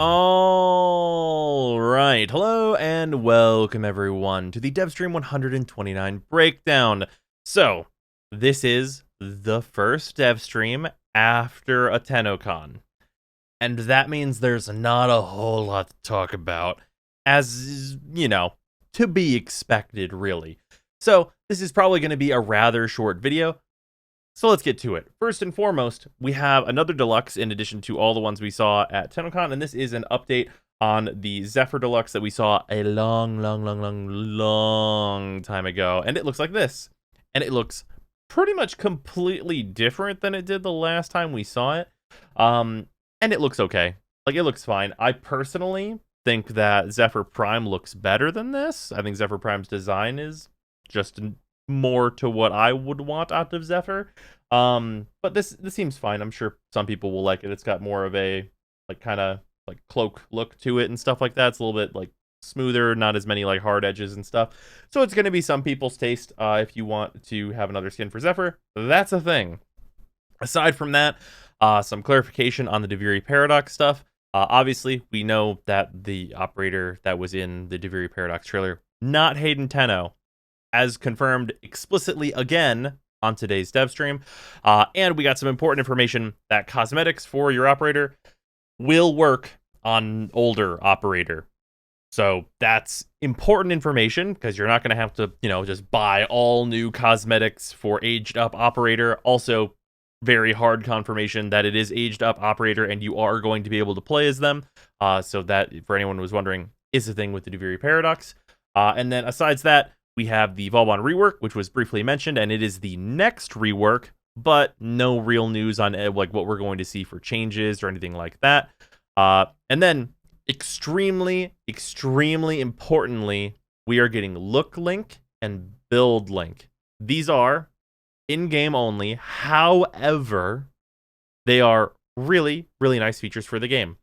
All right, hello and welcome everyone to the Devstream 129 breakdown. So, this is the first Devstream after a Tennocon, and that means there's not a whole lot to talk about, as, to be expected, really. So, this is probably going to be a rather short video, so let's get to it. First and foremost, we have another deluxe in addition to all the ones we saw at Tennocon, and this is an update on the Zephyr Deluxe that we saw a long time ago. And it looks like this. And it looks pretty much completely different than it did the last time we saw it. And it looks okay. Like, it looks fine. I personally think that Zephyr Prime looks better than this. I think Zephyr Prime's design is just more to what I would want out of Zephyr. But this seems fine. I'm sure some people will like it. It's got more of a kind of cloak look to it and stuff like that. It's a little bit smoother, not as many hard edges and stuff. So it's going to be some people's taste. If you want to have another skin for Zephyr, that's a thing. Aside from that, some clarification on the Deviri Paradox stuff. Obviously, we know that the operator that was in the Deviri Paradox trailer, not Hayden Tenno, as confirmed explicitly again on today's dev stream. And we got some important information that cosmetics for your operator will work on older operator. So that's important information because you're not going to have to, just buy all new cosmetics for aged up operator. Also, very hard confirmation that it is aged up operator and you are going to be able to play as them. So that, for anyone who was wondering, is the thing with the Deviri Paradox. And then asides that, we have the Vauban Rework, which was briefly mentioned, and it is the next rework, but no real news on what we're going to see for changes or anything like that. And then, extremely importantly, we are getting look link and build link. These are in-game only. However, they are really nice features for the game.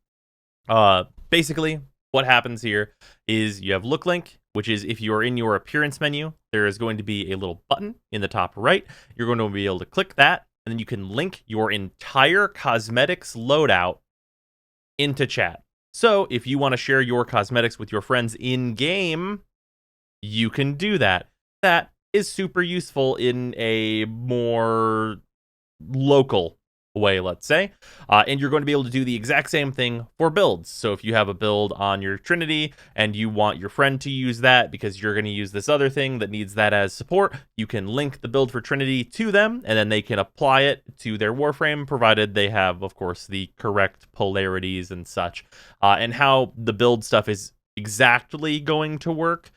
Basically, what happens here is you have look link, which is if you are in your appearance menu, there is going to be a little button in the top right. You're going to be able to click that, and then you can link your entire cosmetics loadout into chat. So if you want to share your cosmetics with your friends in-game, you can do that. That is super useful in a more local way, let's say. And you're going to be able to do the exact same thing for builds. So if you have a build on your Trinity and you want your friend to use that because you're going to use this other thing that needs that as support, you can link the build for Trinity to them, and then they can apply it to their Warframe, provided they have, of course, the correct polarities and such. And how the build stuff is exactly going to work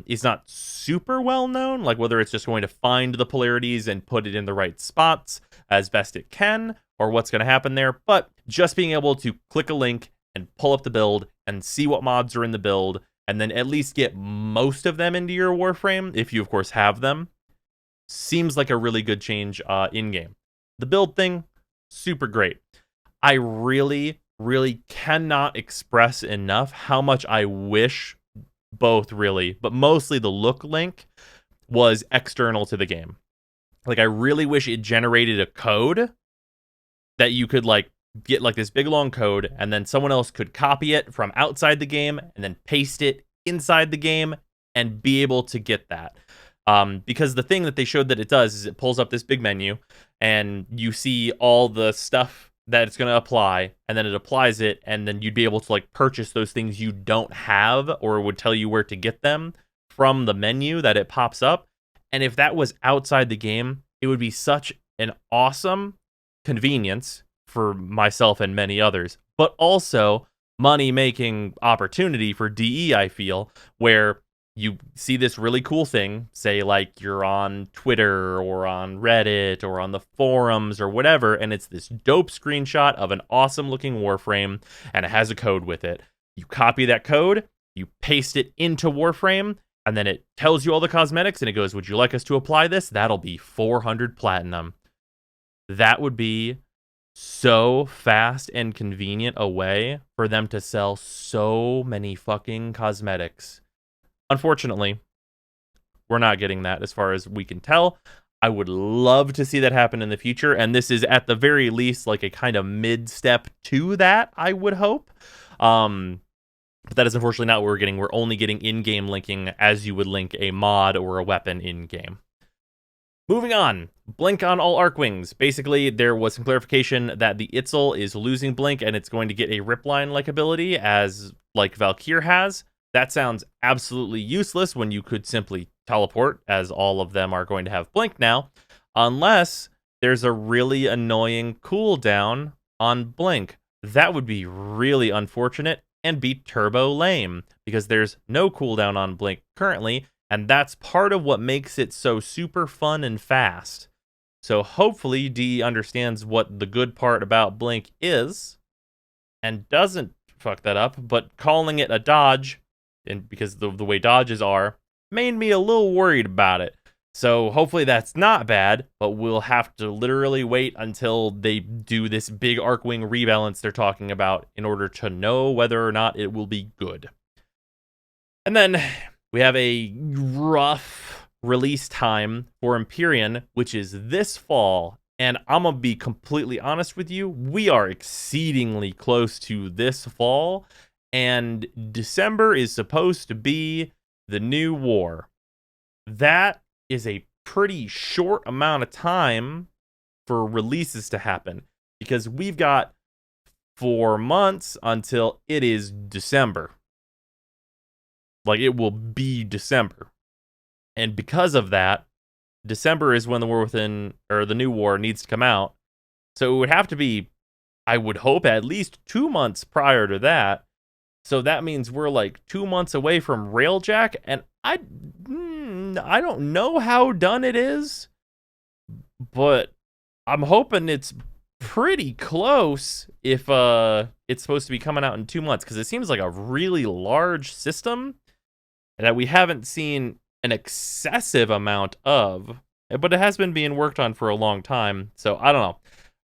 is not super well known, whether it's just going to find the polarities and put it in the right spots as best it can, or what's going to happen there. But just being able to click a link and pull up the build and see what mods are in the build, and then at least get most of them into your Warframe, if you of course have them, seems like a really good change in-game. The build thing, super great. I really cannot express enough how much I wish both, really, but mostly the look link was external to the game. I really wish it generated a code that you could get this big long code, and then someone else could copy it from outside the game and then paste it inside the game and be able to get that. Because the thing that they showed that it does is it pulls up this big menu and you see all the stuff that it's going to apply, and then it applies it, and then you'd be able to purchase those things you don't have, or would tell you where to get them from the menu that it pops up. And if that was outside the game, it would be such an awesome convenience for myself and many others, but also money-making opportunity for DE, I feel, where you see this really cool thing, say you're on Twitter or on Reddit or on the forums or whatever, and it's this dope screenshot of an awesome looking Warframe, and it has a code with it. You copy that code, you paste it into Warframe, and then it tells you all the cosmetics, and it goes, would you like us to apply this? That'll be 400 platinum. That would be so fast and convenient a way for them to sell so many fucking cosmetics. Unfortunately, we're not getting that as far as we can tell. I would love to see that happen in the future, and this is at the very least like a kind of mid-step to that, I would hope. But that is unfortunately not what we're getting. We're only getting in-game linking as you would link a mod or a weapon in-game. Moving on, blink on all Arcwings. Basically, there was some clarification that the Itzel is losing blink and it's going to get a ripline-like ability as like Valkyr has. That sounds absolutely useless when you could simply teleport, as all of them are going to have blink now, unless there's a really annoying cooldown on blink. That would be really unfortunate and be turbo lame, because there's no cooldown on blink currently, and that's part of what makes it so super fun and fast. So hopefully DE understands what the good part about blink is, and doesn't fuck that up, but calling it a dodge, and because the way dodges are, made me a little worried about it. So hopefully that's not bad, but we'll have to literally wait until they do this big Arcwing rebalance they're talking about in order to know whether or not it will be good. And then we have a rough release time for Empyrean, which is this fall. And I'm going to be completely honest with you, we are exceedingly close to this fall. And December is supposed to be the new war. That is a pretty short amount of time for releases to happen, because we've got 4 months until it is December. Like, it will be December. And because of that, December is when the War Within, or the new war, needs to come out. So it would have to be, I would hope, at least 2 months prior to that. So that means we're like 2 months away from Railjack, and I don't know how done it is, but I'm hoping it's pretty close if it's supposed to be coming out in 2 months, because it seems like a really large system that we haven't seen an excessive amount of, but it has been being worked on for a long time, so I don't know.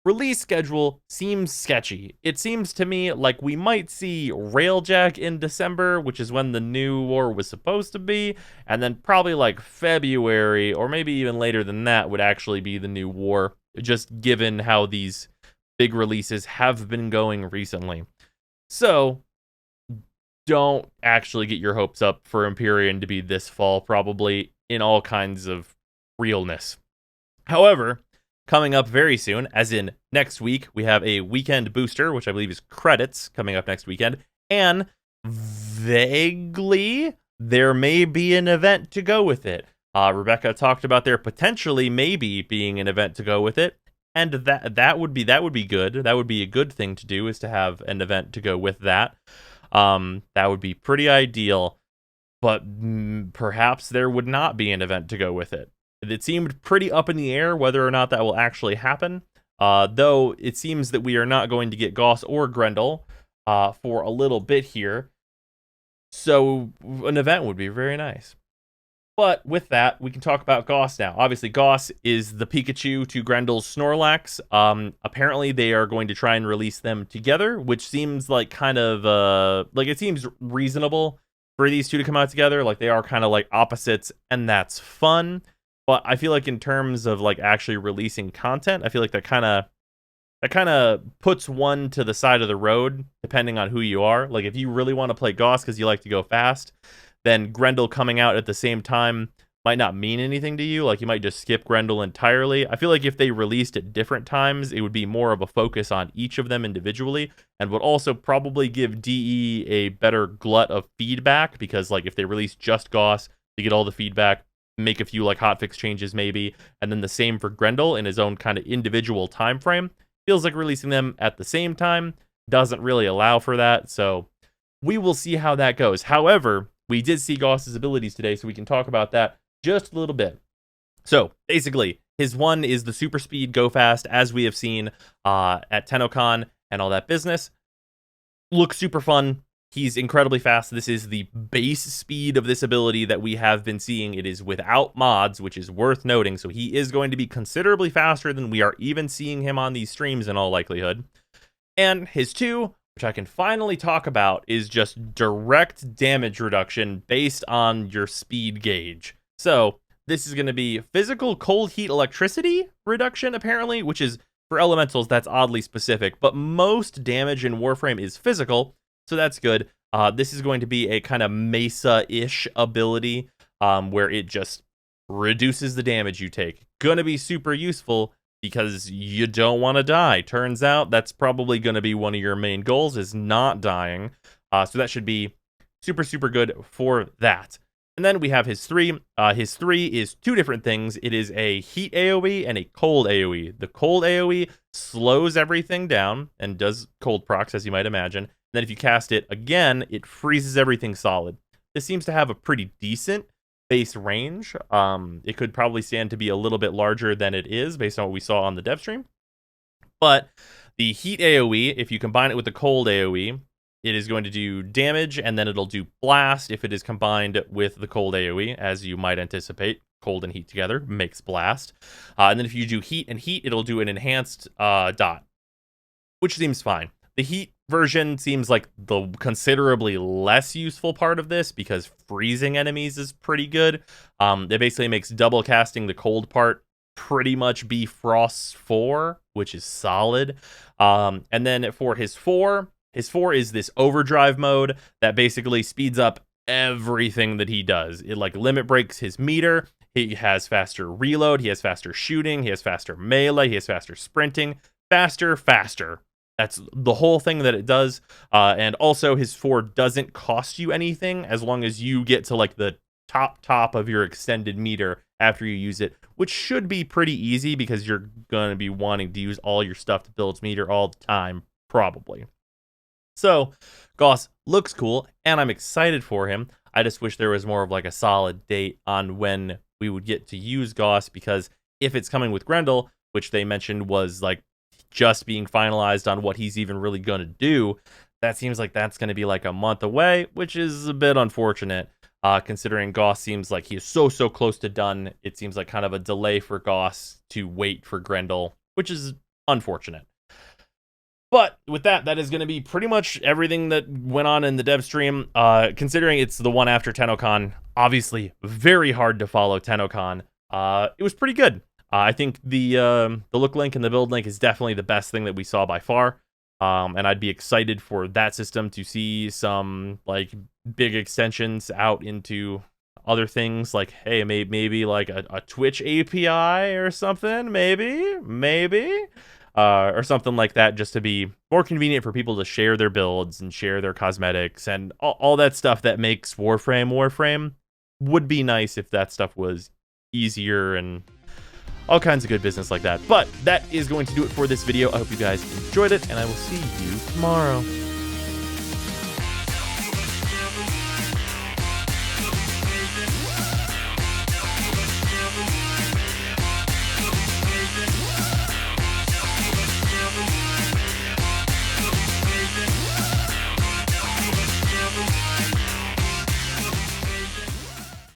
Release schedule seems sketchy. It seems to me like we might see Railjack in December, which is when the new war was supposed to be, and then probably like February, or maybe even later than that, would actually be the new war, just given how these big releases have been going recently. So don't actually get your hopes up for Empyrean to be this fall, probably, in all kinds of realness. However, coming up very soon, as in next week, we have a weekend booster, which I believe is credits, coming up next weekend. And vaguely, there may be an event to go with it. Rebecca talked about there potentially maybe being an event to go with it. And that would be good. That would be a good thing to do, is to have an event to go with that. That would be pretty ideal. But perhaps there would not be an event to go with it. It seemed pretty up in the air whether or not that will actually happen, though it seems that we are not going to get Gauss or Grendel for a little bit here, so an event would be very nice. But with that, we can talk about Gauss now. Obviously, Gauss is the Pikachu to Grendel's Snorlax. Apparently, they are going to try and release them together, which seems like kind of, like, it seems reasonable for these two to come out together. Like, they are kind of like opposites, and that's fun. But I feel like in terms of like actually releasing content, I feel like that kind of puts one to the side of the road, depending on who you are. Like, if you really want to play Gauss because you like to go fast, then Grendel coming out at the same time might not mean anything to you. Like, you might just skip Grendel entirely. I feel like if they released at different times, it would be more of a focus on each of them individually, and would also probably give DE a better glut of feedback, because like if they release just Gauss, they get all the feedback, make a few like hotfix changes maybe, and then the same for Grendel in his own kind of individual time frame. Feels like releasing them at the same time doesn't really allow for that, so we will see how that goes. However, we did see Gauss's abilities today, so we can talk about that just a little bit. So basically, his one is the super speed go fast, as we have seen at Tennocon and all that business. Looks super fun. He's incredibly fast. This is the base speed of this ability that we have been seeing. It is without mods, which is worth noting. So he is going to be considerably faster than we are even seeing him on these streams in all likelihood. And his 2, which I can finally talk about, is just direct damage reduction based on your speed gauge. So this is going to be physical cold heat electricity reduction, apparently, which is, for elementals, that's oddly specific. But most damage in Warframe is physical. So that's good. This is going to be a kind of Mesa-ish ability where it just reduces the damage you take. Gonna be super useful because you don't want to die. Turns out that's probably going to be one of your main goals, is not dying. So that should be super, super good for that. And then we have his 3. His 3 is 2 different things. It is a heat AoE and a cold AoE. The cold AoE slows everything down and does cold procs, as you might imagine. And then if you cast it again, it freezes everything solid. This seems to have a pretty decent base range. It could probably stand to be a little bit larger than it is based on what we saw on the Devstream. But the heat AoE, if you combine it with the cold AoE, it is going to do damage, and then it'll do blast if it is combined with the cold AoE, as you might anticipate. Cold and heat together makes blast. And then if you do heat and heat, it'll do an enhanced dot, which seems fine. The heat version seems like the considerably less useful part of this because freezing enemies is pretty good. It basically makes double casting the cold part pretty much be Frost 4, which is solid. And then for his 4 is this overdrive mode that basically speeds up everything that he does. It like limit breaks his meter. He has faster reload. He has faster shooting. He has faster melee. He has faster sprinting. Faster. That's the whole thing that it does. And also his 4 doesn't cost you anything as long as you get to like the top of your extended meter after you use it, which should be pretty easy because you're going to be wanting to use all your stuff to build its meter all the time, probably. So Gauss looks cool, and I'm excited for him. I just wish there was more of like a solid date on when we would get to use Gauss, because if it's coming with Grendel, which they mentioned was like just being finalized on what he's even really going to do, that seems like that's going to be like a month away, which is a bit unfortunate, considering Gauss seems like he is so close to done. It seems like kind of a delay for Gauss to wait for Grendel, which is unfortunate. But with that is going to be pretty much everything that went on in the Devstream. Considering it's the one after Tennocon, obviously very hard to follow Tennocon. It was pretty good. I think the look link and the build link is definitely the best thing that we saw by far. And I'd be excited for that system to see some like big extensions out into other things, like, hey, maybe like a Twitch API or something, maybe. Or something like that, just to be more convenient for people to share their builds and share their cosmetics and all that stuff that makes Warframe. Would be nice if that stuff was easier and all kinds of good business like that. But that is going to do it for this video. I hope you guys enjoyed it, and I will see you tomorrow.